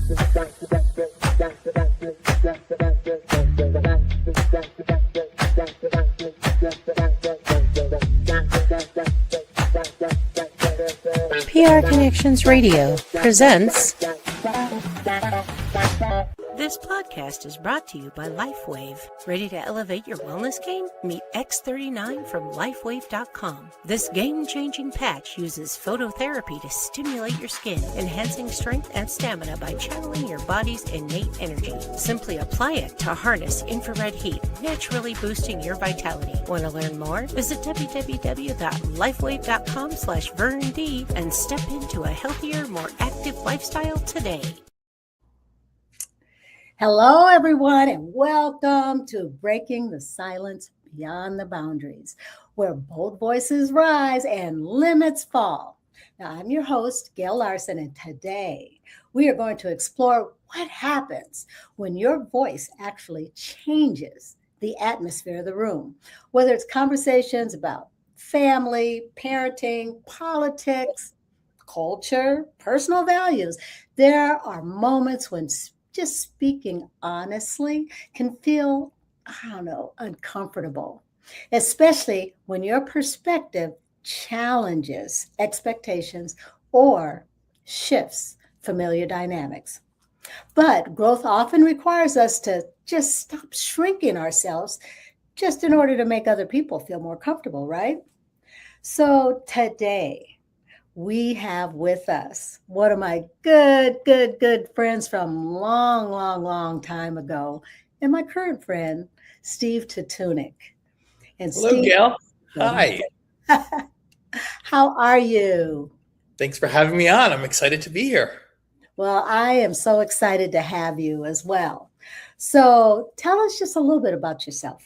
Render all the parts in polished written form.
PR Connections Radio presents. This podcast is brought to you by LifeWave. Ready to elevate your wellness game? Meet X39 from LifeWave.com. This game-changing patch uses phototherapy to stimulate your skin, enhancing strength and stamina by channeling your body's innate energy. Simply apply it to harness infrared heat, naturally boosting your vitality. Want to learn more? Visit www.lifewave.com/VernD and step into a healthier, more active lifestyle today. Hello, everyone, and welcome to Breaking the Silence Beyond the Boundaries, where bold voices rise and limits fall. Now, I'm your host, Gail Larson, and today we are going to explore what happens when your voice actually changes the atmosphere of the room, whether it's conversations about family, parenting, politics, culture, personal values. There are moments when just speaking honestly can feel, uncomfortable, especially when your perspective challenges expectations or shifts familiar dynamics. But growth often requires us to just stop shrinking ourselves just in order to make other people feel more comfortable, right? So today, we have with us one of my good friends from long time ago, and my current friend, Steve Tatunik. And hello, Steve, Gail. Hi. How are you? Thanks for having me on. I'm excited to be here. Well, I am so excited to have you as well. So tell us just a little bit about yourself.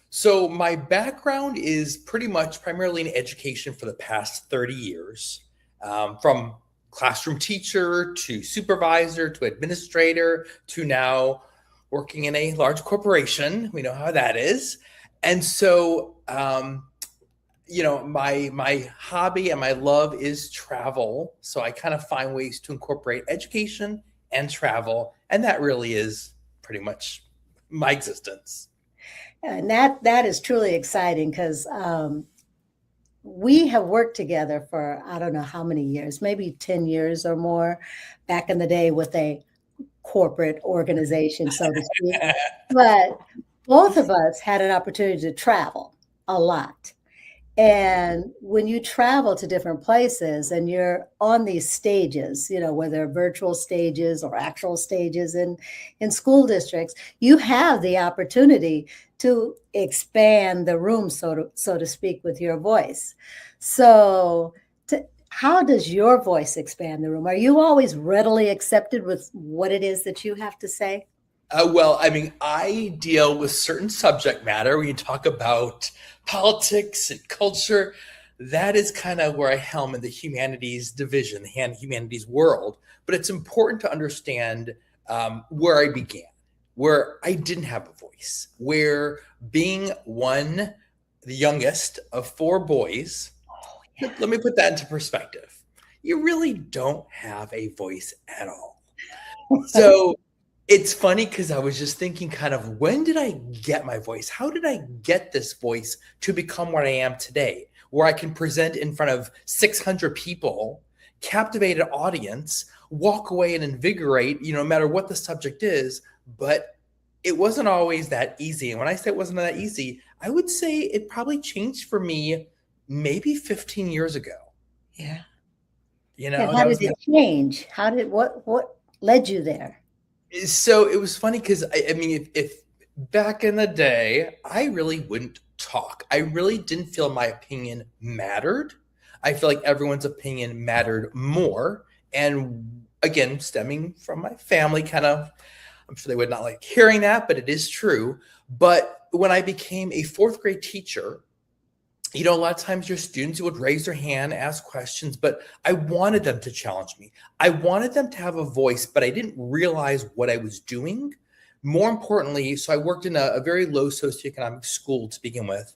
So my background is pretty much primarily in education for the past 30 years, from classroom teacher to supervisor to administrator to now working in a large corporation. We know how that is. And so, my hobby and my love is travel. So I kind of find ways to incorporate education and travel. And that really is pretty much my existence. And that is truly exciting because we have worked together for, I don't know how many years, maybe 10 years or more back in the day with a corporate organization, so to speak. But both of us had an opportunity to travel a lot. And when you travel to different places and you're on these stages, whether virtual stages or actual stages in school districts, you have the opportunity to expand the room, so to speak, with your voice. So how does your voice expand the room? Are you always readily accepted with what it is that you have to say? I deal with certain subject matter. When you talk about politics and culture, that is kind of where I helm in the humanities division, the humanities world. But it's important to understand where I began, where I didn't have a voice, where being the youngest of four boys, let me put that into perspective. You really don't have a voice at all. So it's funny because I was just thinking kind of, when did I get my voice? How did I get this voice to become what I am today, where I can present in front of 600 people, captivate an audience, walk away and invigorate, no matter what the subject is. But it wasn't always that easy. And when I say it wasn't that easy, I would say it probably changed for me maybe 15 years ago. Yeah. How did it change? What led you there? So it was funny because if back in the day, I really wouldn't talk. I really didn't feel my opinion mattered. I feel like everyone's opinion mattered more. And again, stemming from my family, I'm sure they would not like hearing that, but it is true. But when I became a fourth grade teacher, a lot of times your students would raise their hand, ask questions, but I wanted them to challenge me. I wanted them to have a voice, but I didn't realize what I was doing. More importantly, so I worked in a very low socioeconomic school to begin with.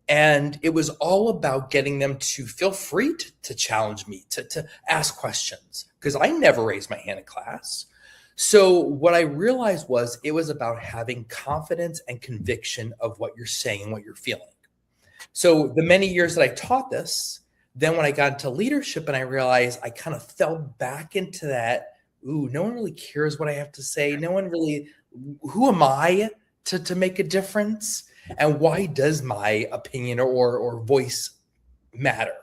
And it was all about getting them to feel free to challenge me, to ask questions, because I never raised my hand in class. So what I realized was it was about having confidence and conviction of what you're saying and what you're feeling. So the many years that I taught this, then when I got into leadership and I realized I kind of fell back into that, ooh, no one really cares what I have to say. No one really, who am I to make a difference? And why does my opinion or voice matter?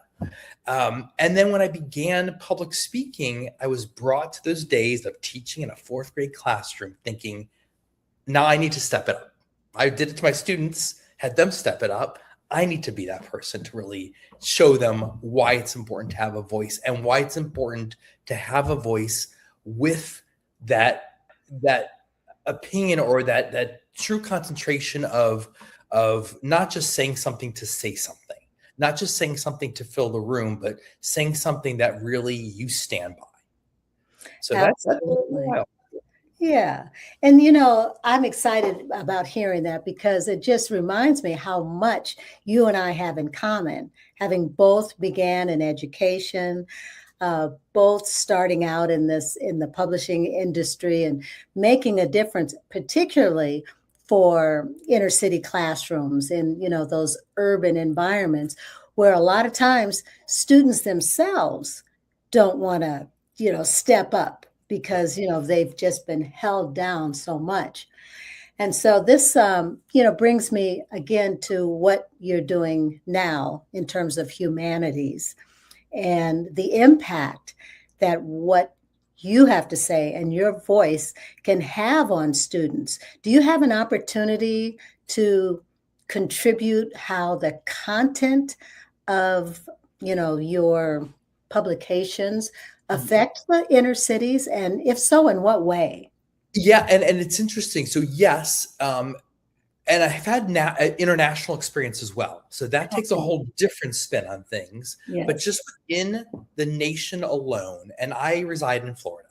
And then when I began public speaking, I was brought to those days of teaching in a fourth grade classroom thinking, now I need to step it up. I did it to my students, had them step it up. I need to be that person to really show them why it's important to have a voice and why it's important to have a voice with that opinion or that true concentration of not just saying something to say something, not just saying something to fill the room, but saying something that really you stand by. So that's Absolutely. Yeah. And, I'm excited about hearing that because it just reminds me how much you and I have in common, having both began in education, both starting out in the publishing industry and making a difference, particularly for inner city classrooms in, those urban environments where a lot of times students themselves don't want to, step up because, they've just been held down so much. And so this, brings me again to what you're doing now in terms of humanities and the impact that what you have to say and your voice can have on students. Do you have an opportunity to contribute how the content of, your publications affect the inner cities? And if so, in what way? Yeah, and it's interesting. So yes, and I've had international experience as well. So that takes a Okay. whole different spin on things. But Yes. just in the nation alone, and I reside in Florida.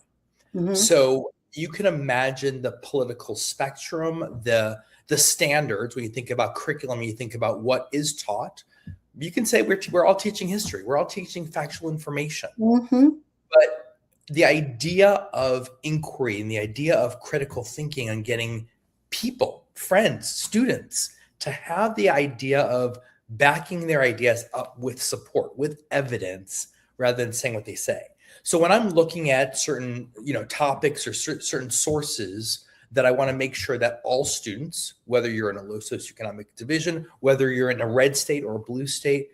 Hmm. So you can imagine the political spectrum, the standards when you think about curriculum, you think about what is taught. You can say we're all teaching history, we're all teaching factual information. Hmm. But the idea of inquiry and the idea of critical thinking and getting people, friends, students to have the idea of backing their ideas up with support, with evidence, rather than saying what they say. So when I'm looking at certain, topics or certain sources that I want to make sure that all students, whether you're in a low socioeconomic division, whether you're in a red state or a blue state,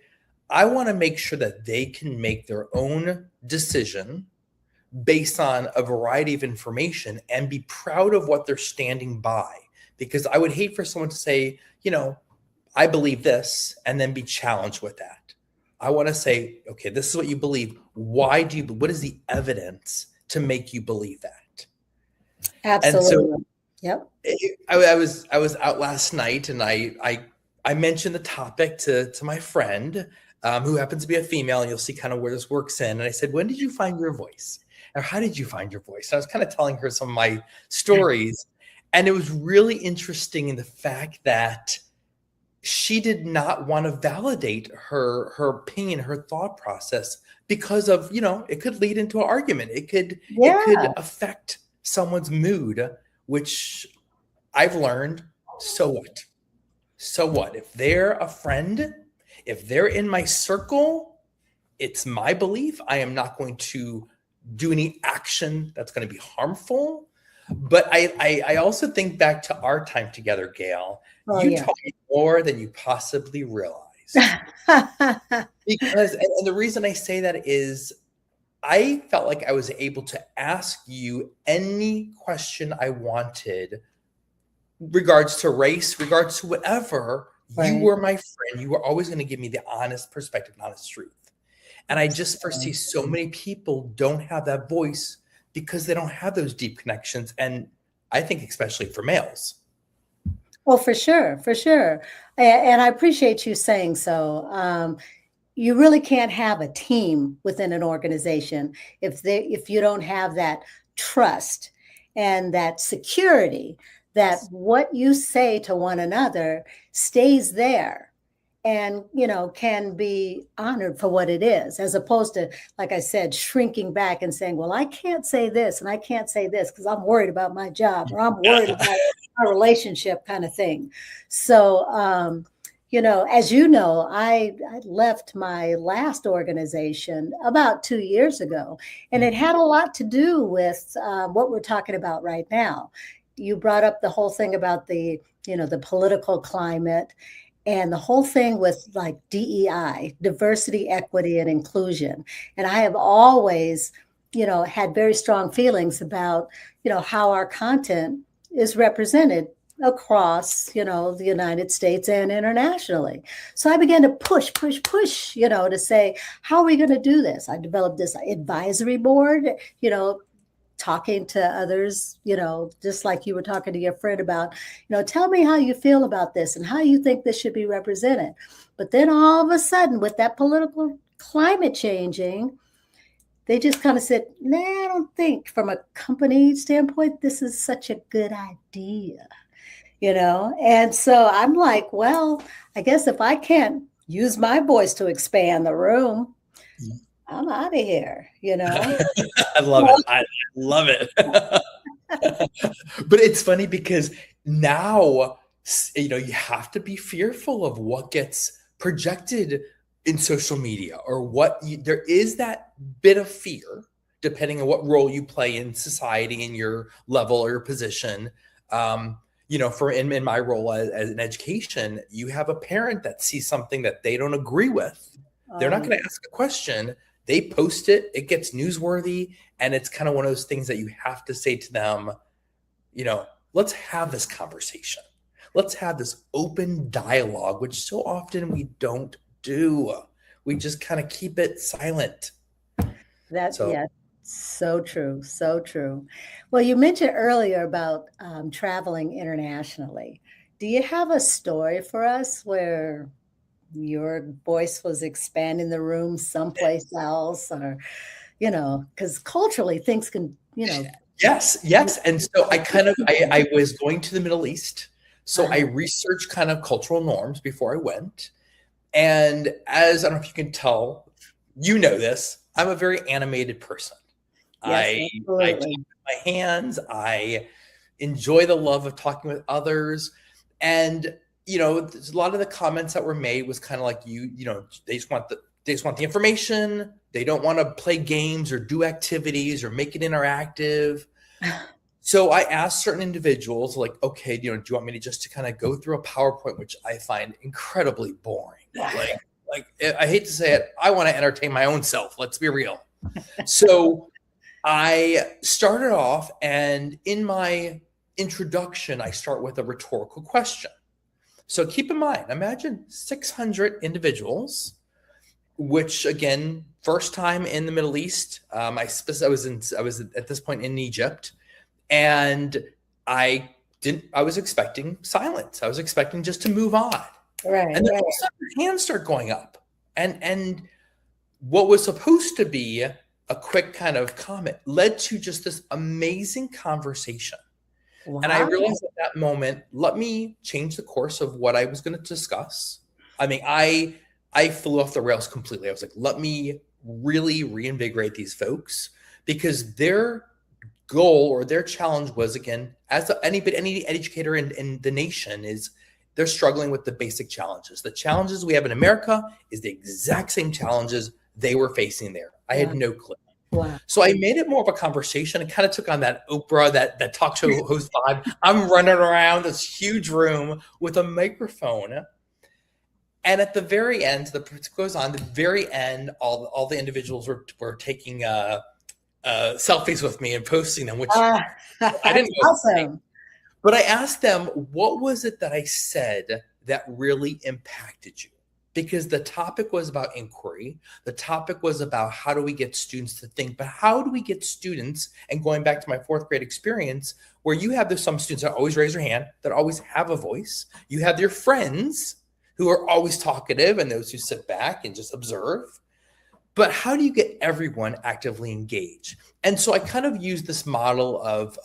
I want to make sure that they can make their own decision based on a variety of information and be proud of what they're standing by. Because I would hate for someone to say, I believe this, and then be challenged with that. I want to say, okay, this is what you believe. What is the evidence to make you believe that? And so Absolutely. Yep. I was out last night and I mentioned the topic to my friend who happens to be a female, and you'll see kind of where this works in. And I said, when did you find your voice? Or how did you find your voice? And I was kind of telling her some of my stories. And it was really interesting in the fact that she did not want to validate her opinion, her thought process, because of, it could lead into an argument. It could Yeah. affect someone's mood, which I've learned, so what? So what? If they're a friend, if they're in my circle, it's my belief. I am not going to do any action that's going to be harmful. But I also think back to our time together, Gail. Oh, You yeah. taught me more than you possibly realized. Because, and the reason I say that is I felt like I was able to ask you any question I wanted, regards to race, regards to whatever. You Right. were my friend. You were always going to give me the honest perspective, and honest truth. And I just foresee so many people don't have that voice because they don't have those deep connections. And I think especially for males. Oh, for sure, for sure. And I appreciate you saying so. You really can't have a team within an organization if you don't have that trust and that security that what you say to one another stays there. and, can be honored for what it is, as opposed to, like I said, shrinking back and saying, well, I can't say this and I can't say this because I'm worried about my job or I'm worried about our relationship, kind of thing. So, as you know, I left my last organization about 2 years ago, and it had a lot to do with what we're talking about right now. You brought up the whole thing about the political climate, and the whole thing with like DEI, diversity, equity, and inclusion. And I have always, had very strong feelings about, how our content is represented across, the United States and internationally. So I began to push, to say, how are we going to do this? I developed this advisory board, talking to others, just like you were talking to your friend about, tell me how you feel about this and how you think this should be represented. But then all of a sudden, with that political climate changing, they just kind of said, nah, I don't think from a company standpoint, this is such a good idea, And so I'm like, well, I guess if I can't use my voice to expand the room, I'm out of here, I love it. I love it. But it's funny because now, you have to be fearful of what gets projected in social media or there is that bit of fear, depending on what role you play in society and your level or your position. In my role as an education, you have a parent that sees something that they don't agree with. They're not going to ask a question. They post it, it gets newsworthy, and it's kind of one of those things that you have to say to them, let's have this conversation. Let's have this open dialogue, which so often we don't do. We just kind of keep it silent. Yeah, so true, so true. Well, you mentioned earlier about traveling internationally. Do you have a story for us where your voice was expanding the room someplace else, or, because culturally things can, Yes. And so I was going to the Middle East. So I researched kind of cultural norms before I went. And I don't know if you can tell, this, I'm a very animated person. Yes, I talk with my hands. I enjoy the love of talking with others. And a lot of the comments that were made was kind of like they just want the information. They don't want to play games or do activities or make it interactive. So I asked certain individuals, like, okay, do you want me to kind of go through a PowerPoint, which I find incredibly boring. Like I hate to say it, I want to entertain my own self. Let's be real. So I started off, and in my introduction, I start with a rhetorical question. So keep in mind, imagine 600 individuals, which again, first time in the Middle East. I was at this point in Egypt, and I was expecting silence. I was expecting just to move on. Right. And then all of a sudden, hands start going up, and what was supposed to be a quick kind of comment led to just this amazing conversation. Wow. And I realized at that moment, let me change the course of what I was going to discuss. I mean, I flew off the rails completely. I was like, let me really reinvigorate these folks, because their goal or their challenge was, again, as any educator in the nation, is they're struggling with the basic challenges. The challenges we have in America is the exact same challenges they were facing there. I had no clue. Wow. So I made it more of a conversation. It kind of took on that Oprah, that talk show host vibe. I'm running around this huge room with a microphone. And at the very end, all the individuals were taking selfies with me and posting them, which I didn't know. Awesome. But I asked them, what was it that I said that really impacted you? Because the topic was about inquiry. The topic was about how do we get students to think, but how do we get students, and going back to my fourth grade experience, where you have some students that always raise their hand, that always have a voice. You have your friends who are always talkative and those who sit back and just observe. But how do you get everyone actively engaged? And so I kind of used this model of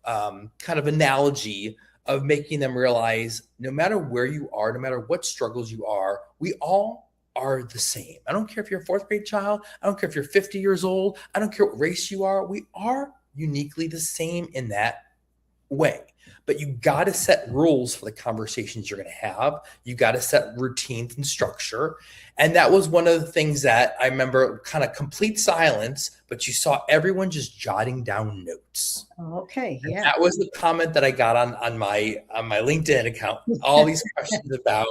kind of analogy of making them realize no matter where you are, no matter what struggles you are, we all are the same. I don't care if you're a fourth grade child. I don't care if you're 50 years old. I don't care what race you are. We are uniquely the same in that way. But you got to set rules for the conversations you're going to have. You got to set routines and structure. And that was one of the things that I remember, kind of complete silence, but you saw everyone just jotting down notes. Okay. And Yeah. that was the comment that I got on my LinkedIn account. All these questions about,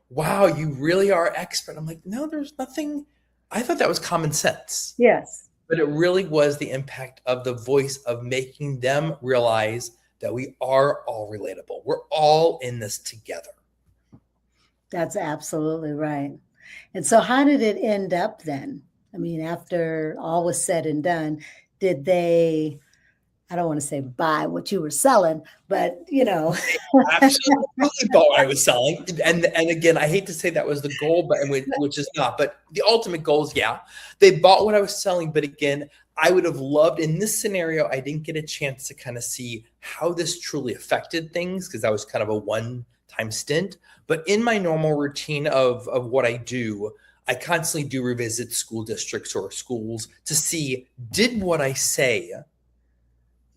wow, you really are expert. I'm like, no, there's nothing. I thought that was common sense. Yes. But it really was the impact of the voice of making them realize that we are all relatable. We're all in this together. That's absolutely right. And so how did it end up then? I mean, after all was said and done, did they, I don't want to say buy what you were selling, but Absolutely bought what I was selling. And again, I hate to say that was the goal, but which is not. But the ultimate goal is, yeah, they bought what I was selling. But again, I would have loved, in this scenario, I didn't get a chance to kind of see how this truly affected things because that was kind of a one-time stint. But in my normal routine of what I do, I constantly do revisit school districts or schools to see, did what I say,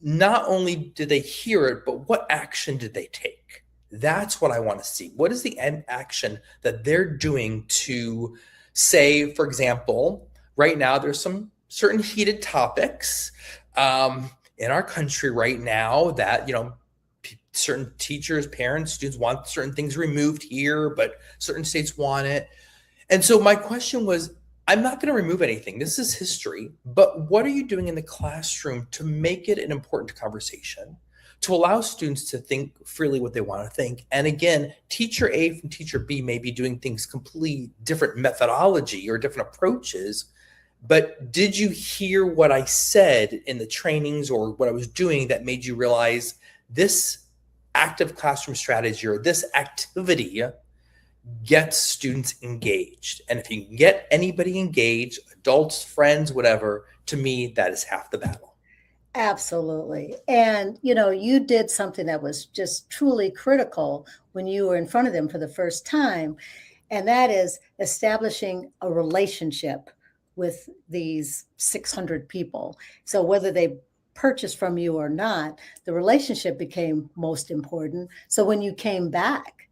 not only did they hear it, but what action did they take? That's what I want to see. What is the end action that they're doing to say, for example, right now there's some certain heated topics in our country right now that, certain teachers, parents, students want certain things removed here, but certain states want it. And so my question was, I'm not going to remove anything. This is history, but what are you doing in the classroom to make it an important conversation, to allow students to think freely what they want to think? And again, teacher A from teacher B may be doing things completely different methodology or different approaches, but did you hear what I said in the trainings or what I was doing that made you realize this active classroom strategy or this activity gets students engaged? And if you can get anybody engaged, adults, friends, whatever, to me, that is half the battle. Absolutely. And, you did something that was just truly critical when you were in front of them for the first time. And that is establishing a relationship with these 600 people. So whether they purchase from you or not, the relationship became most important. So when you came back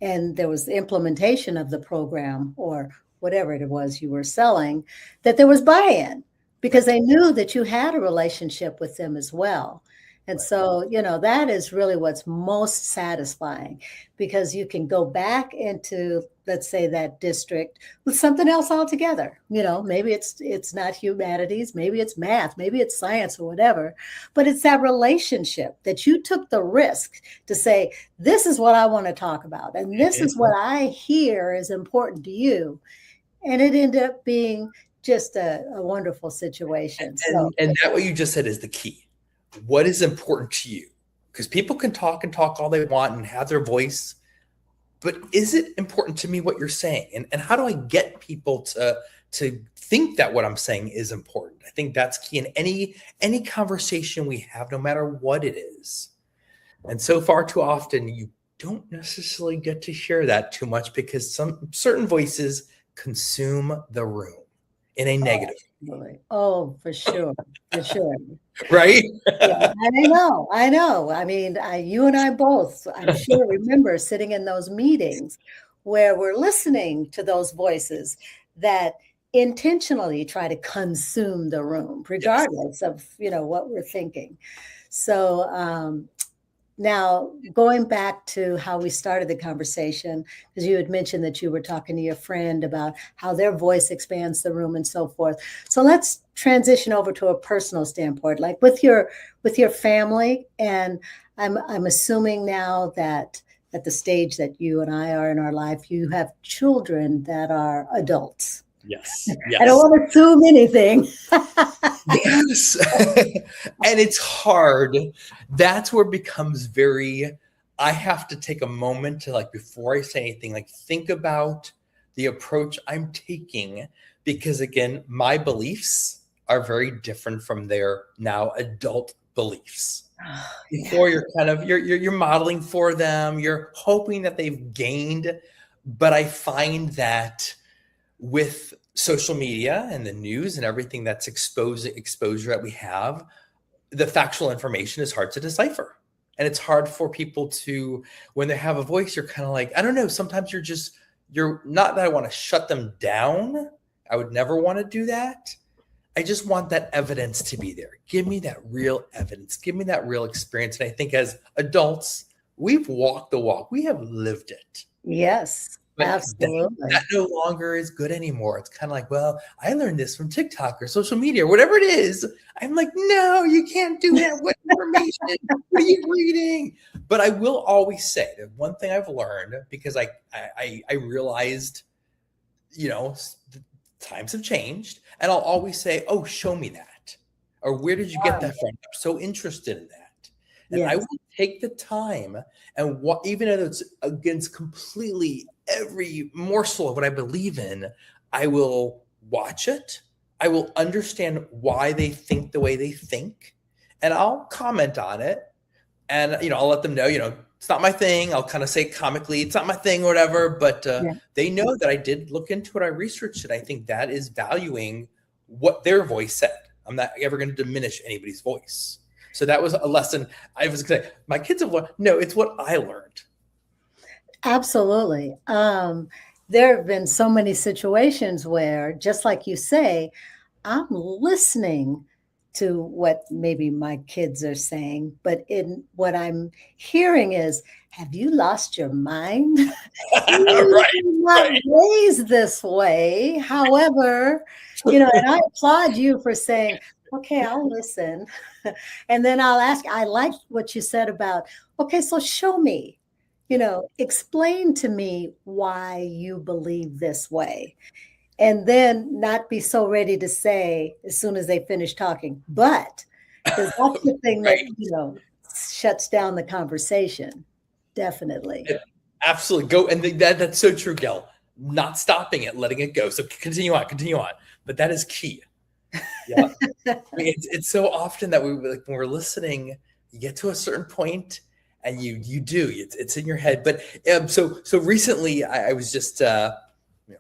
and there was the implementation of the program or whatever it was you were selling, that there was buy-in because they knew that you had a relationship with them as well. And so, that is really what's most satisfying because you can go back into, let's say, that district with something else altogether. Maybe it's not humanities, maybe it's math, maybe it's science or whatever, but it's that relationship that you took the risk to say, this is what I want to talk about. And this is what I hear is important to you. And it ended up being just a wonderful situation. And that what you just said is the key. What is important to you? Because people can talk and talk all they want and have their voice, but is it important to me what you're saying? And how do I get people to think that what I'm saying is important? I think that's key in any conversation we have, no matter what it is. And so far too often, you don't necessarily get to share that too much because some certain voices consume the room in a negative way. Oh, for sure. For sure. Right? Yeah, I know. I mean, you and I both, I'm sure, remember sitting in those meetings where we're listening to those voices that intentionally try to consume the room, regardless of, what we're thinking. So now going back to how we started the conversation, because you had mentioned that you were talking to your friend about how their voice expands the room and so forth. So let's transition over to a personal standpoint, like with your family. And I'm assuming now that at the stage that you and I are in our life, you have children that are adults. Yes. I don't want to assume anything. Yes. And it's hard. That's where it becomes I have to take a moment to, before I say anything, think about the approach I'm taking, because again, my beliefs are very different from their now adult beliefs. before you're kind of you're modeling for them, you're hoping that they've gained. But I find that with social media and the news and everything that's exposure that we have, the factual information is hard to decipher. And it's hard for people to, when they have a voice, you're kind of like, I don't know, sometimes you're not that I want to shut them down. I would never want to do that. I just want that evidence to be there. Give me that real evidence. Give me that real experience. And I think as adults, we've walked the walk. We have lived it. Yes, But absolutely. that no longer is good anymore. It's kind of like, well, I learned this from TikTok or social media or whatever it is. I'm like, no, you can't do that. What information? What are you reading? But I will always say that one thing I've learned, because I realized, the times have changed, and I'll always say, oh, show me that. Or where did you get that from? I'm so interested in that. And I will take the time and even though it's against completely every morsel of what I believe in, I will watch it. I will understand why they think the way they think, and I'll comment on it. And, I'll let them know, it's not my thing. I'll kind of say comically, it's not my thing or whatever, but they know that I did look into it. I researched it. I think that is valuing what their voice said. I'm not ever going to diminish anybody's voice. So that was a lesson I was going to say. My kids have learned. No, it's what I learned. Absolutely. There have been so many situations where, just like you say, I'm listening to what maybe my kids are saying, but in what I'm hearing is, have you lost your mind? Right. Not raised this way. However, and I applaud you for saying, okay, I'll listen. And then I'll ask, I like what you said about, okay, so show me, explain to me why you believe this way. And then not be so ready to say as soon as they finish talking, but because that's the thing that, shuts down the conversation. Definitely. Absolutely. Go. And that's so true, Gail. Not stopping it, letting it go. So continue on. But that is key. Yeah. I mean, it's so often that when we're listening, you get to a certain point and you do, it's in your head. But so recently I was just,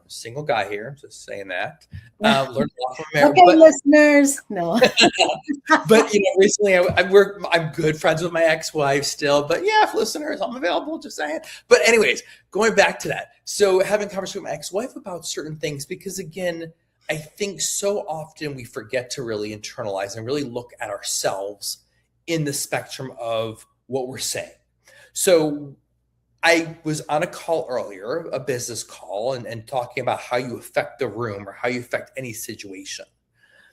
single guy here, just saying that, learned a lot from America. Okay, listeners. No. But recently I'm good friends with my ex-wife still, but yeah, if listeners, I'm available, just saying. But anyways, going back to that. So having conversation with my ex-wife about certain things, because again, I think so often we forget to really internalize and really look at ourselves in the spectrum of what we're saying. So I was on a call earlier, a business call, and talking about how you affect the room or how you affect any situation.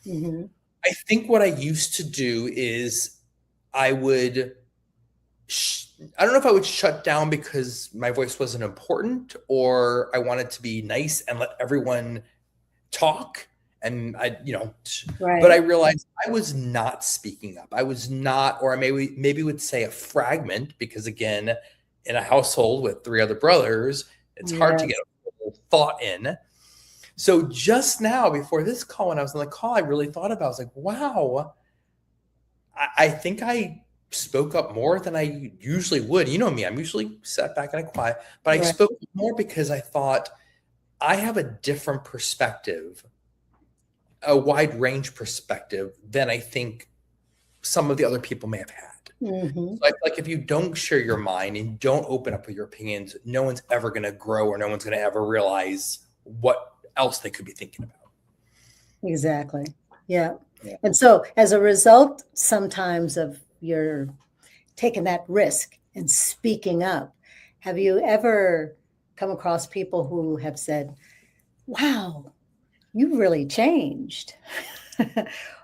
Mm-hmm. I think what I used to do is I don't know if I would shut down because my voice wasn't important, or I wanted to be nice and let everyone talk. And but I realized I was not speaking up. I was not, or I maybe would say a fragment, because again, in a household with 3 other brothers, it's hard to get a full thought in. So just now, before this call, when I was on the call, I really thought about it. I was like, wow, I think I spoke up more than I usually would. You know me, I'm usually sat back and I quiet, but I spoke more because I thought I have a different perspective, a wide range perspective than I think some of the other people may have had. Mm-hmm. Like if you don't share your mind and don't open up with your opinions, no one's ever going to grow, or no one's going to ever realize what else they could be thinking about. Exactly. Yeah. And so as a result, sometimes of your taking that risk and speaking up, have you ever come across people who have said, wow, you really changed?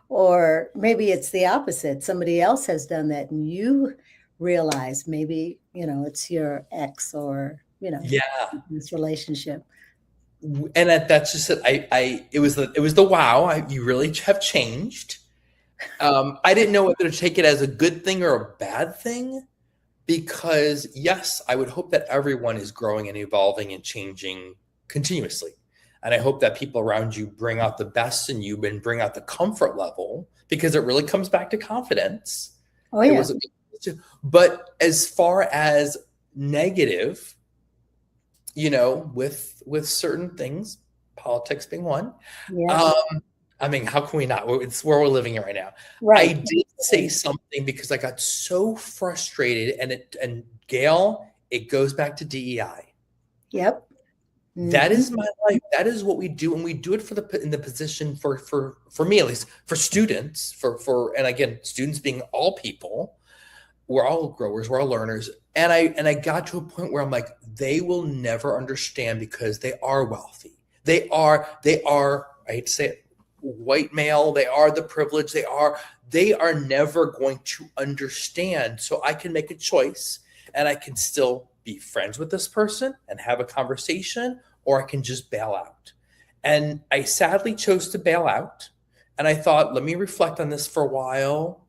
Or maybe it's the opposite. Somebody else has done that and you realize maybe, it's your ex or, this relationship. And that's just it. It was the wow. You really have changed. I didn't know whether to take it as a good thing or a bad thing, because yes, I would hope that everyone is growing and evolving and changing continuously. And I hope that people around you bring out the best in you and bring out the comfort level, because it really comes back to confidence. Oh, It yeah. wasn't me. But as far as negative, with certain things, politics being one. Yeah. Um, I mean, how can we not? It's where we're living in right now. I Right. did say something because I got so frustrated, and Gail, it goes back to DEI. Yep. That Hmm. is my life. That is what we do, and we do it in the position for me, at least, for students, and again, students being all people. We're all growers, we're all learners. And I got to a point where I'm like, they will never understand because they are wealthy. They are, I hate to say it, white male, they are the privileged, they are never going to understand. So I can make a choice, and I can still be friends with this person and have a conversation, or I can just bail out. And I sadly chose to bail out. And I thought, let me reflect on this for a while,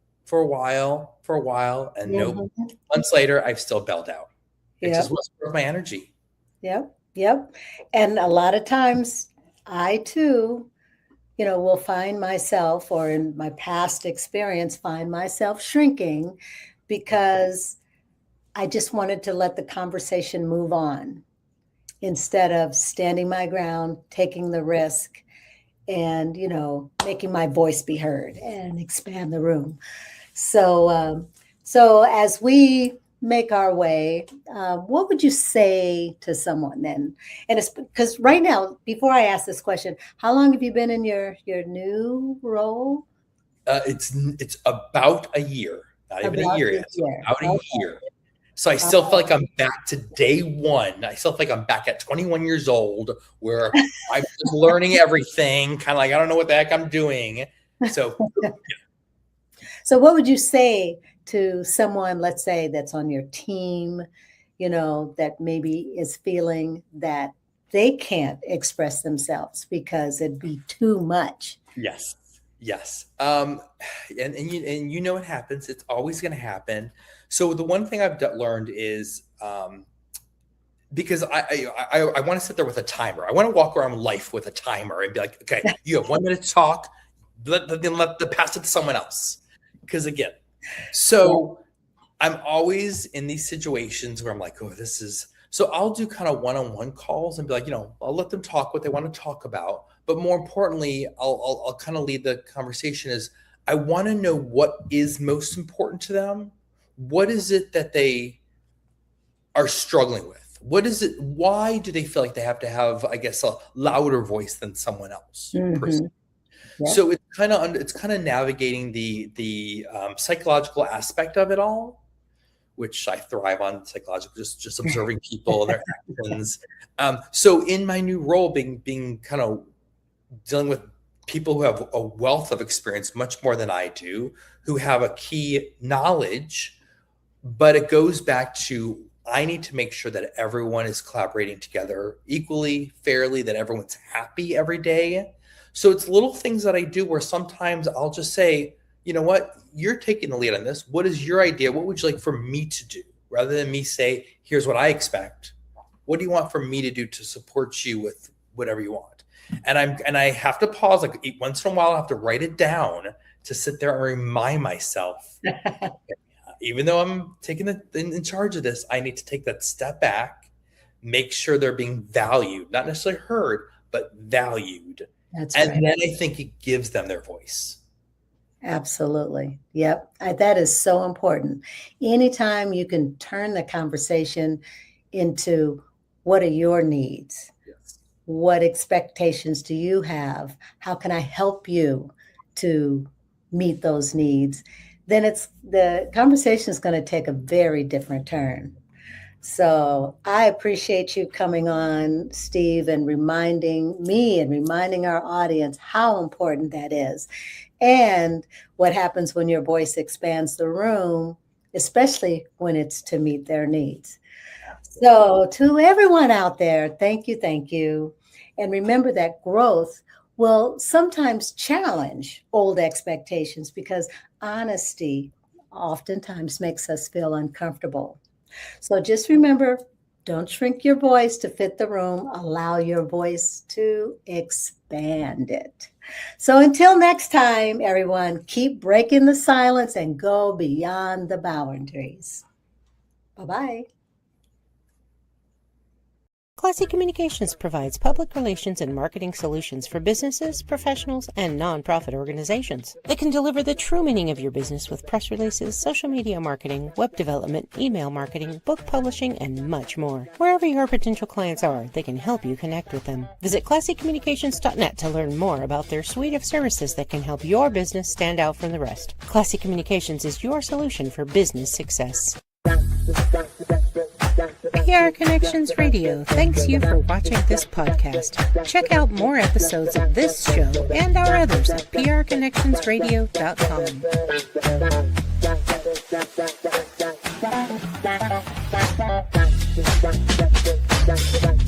and nope. Hmm. Months later, I've still bailed out. It just Yep. wasn't worth my energy. Yep. Yep. And a lot of times I too, will find myself, or in my past experience, find myself shrinking because I just wanted to let the conversation move on instead of standing my ground, taking the risk, and, making my voice be heard and expand the room. So as we make our way, what would you say to someone then? And it's because right now, before I ask this question, how long have you been in your new role? It's about a year, not even a About year a yet. So year. about a Okay. year. So I still feel like I'm back to day one. I still think I'm back at 21 years old, where I'm just learning everything, kind of like I don't know what the heck I'm doing. So So what would you say to someone, let's say, that's on your team, that maybe is feeling that they can't express themselves because it'd be too much? yes, yes. And you know what happens. It's always going to happen. So the one thing I've learned is because I want to sit there with a timer. I want to walk around life with a timer and be like, okay, you have 1 minute to talk. Then let the pass it to someone else. Because again, Yeah. so I'm always in these situations where I'm like, oh, this is. So I'll do kind of one-on-one calls and be like, I'll let them talk what they want to talk about. But more importantly, I'll kind of lead the conversation is I want to know what is most important to them. What is it that they are struggling with? What is it? Why do they feel like they have to have, I guess, a louder voice than someone else? Hmm. Yep. So it's kind of navigating the psychological aspect of it all, which I thrive on psychological, just observing people and their actions. So in my new role, being kind of dealing with people who have a wealth of experience, much more than I do, who have a key knowledge, but it goes back to I need to make sure that everyone is collaborating together equally, fairly, that everyone's happy every day. So it's little things that I do where sometimes I'll just say, you know what, you're taking the lead on this. What is your idea? What would you like for me to do? Rather than me say, here's what I expect. What do you want for me to do to support you with whatever you want? And I have to pause, like once in a while I have to write it down to sit there and remind myself, even though I'm taking in charge of this, I need to take that step back, make sure they're being valued, not necessarily heard, but valued. That's And right. then I think it gives them their voice. Absolutely. Yep. That is so important. Anytime you can turn the conversation into what are your needs? Yes. What expectations do you have? How can I help you to meet those needs? Then the conversation is going to take a very different turn. So I appreciate you coming on, Steve, and reminding me and reminding our audience how important that is. And what happens when your voice expands the room, especially when it's to meet their needs. So, to everyone out there, thank you, thank you. And remember that growth will sometimes challenge old expectations because honesty oftentimes makes us feel uncomfortable. So, just remember, don't shrink your voice to fit the room, allow your voice to expand it. So until next time, everyone, keep breaking the silence and go beyond the boundaries. Bye-bye. Classy Communications provides public relations and marketing solutions for businesses, professionals, and nonprofit organizations. They can deliver the true meaning of your business with press releases, social media marketing, web development, email marketing, book publishing, and much more. Wherever your potential clients are, they can help you connect with them. Visit classycommunications.net to learn more about their suite of services that can help your business stand out from the rest. Classy Communications is your solution for business success. PR Connections Radio thanks you for watching this podcast. Check out more episodes of this show and our others at prconnectionsradio.com.